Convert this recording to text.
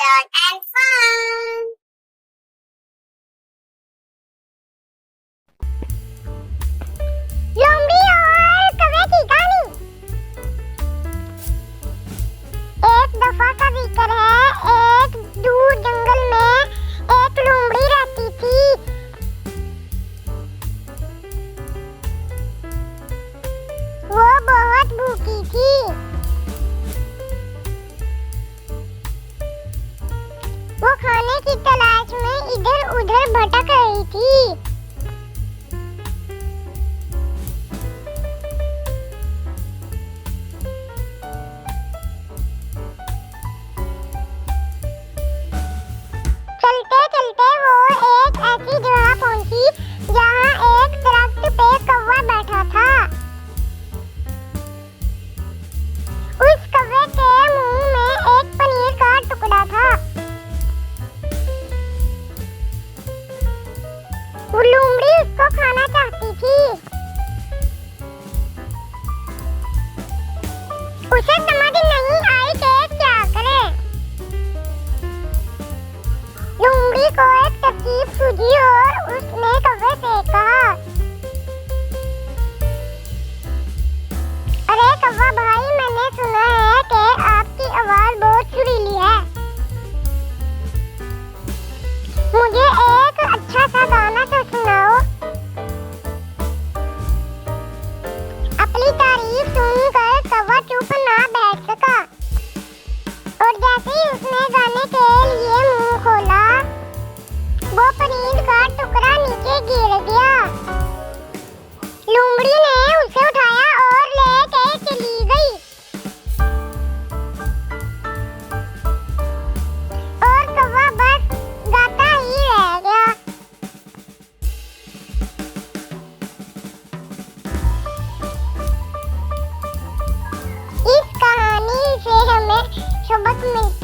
learn and fun. लोमड़ी और कौवे की कहानी। एक दफा का जिक्र है, एक दूर जंगल में एक लोमड़ी रहती थी। वो बहुत भूखी थी। वो खाने की तलाश में इधर उधर भटक रही थी। चलते चलते वो एक ऐसी जगह पहुंची जहां एक दरख्त पे कौवा बैठा था। उस कौवे के मुंह में एक पनीर का टुकड़ा था। वो लोमड़ी उसको खाना चाहती थी। उसे समझ नहीं आई कि क्या करे। लोमड़ी को एक तरकीब सूझी और उसने कौवे से कहा, अरे कौवा भाई, मैंने सुना है कि आपकी आवाज बहुत सुरीली है। मुझे एक अच्छा सा गाना तो सुनाओ। अपनी तारीफ सुनकर कौवा चुप ना बैठ सका और जैसे ही उसने गाने के लिए मुंह खोला, वो पनीर का टुकड़ा नीचे गिर गया। लोमड़ी ने उसे उठाया और लेके चली गई और कौवा बस गाता ही रह गया। इस कहानी से हमें सबक मिलता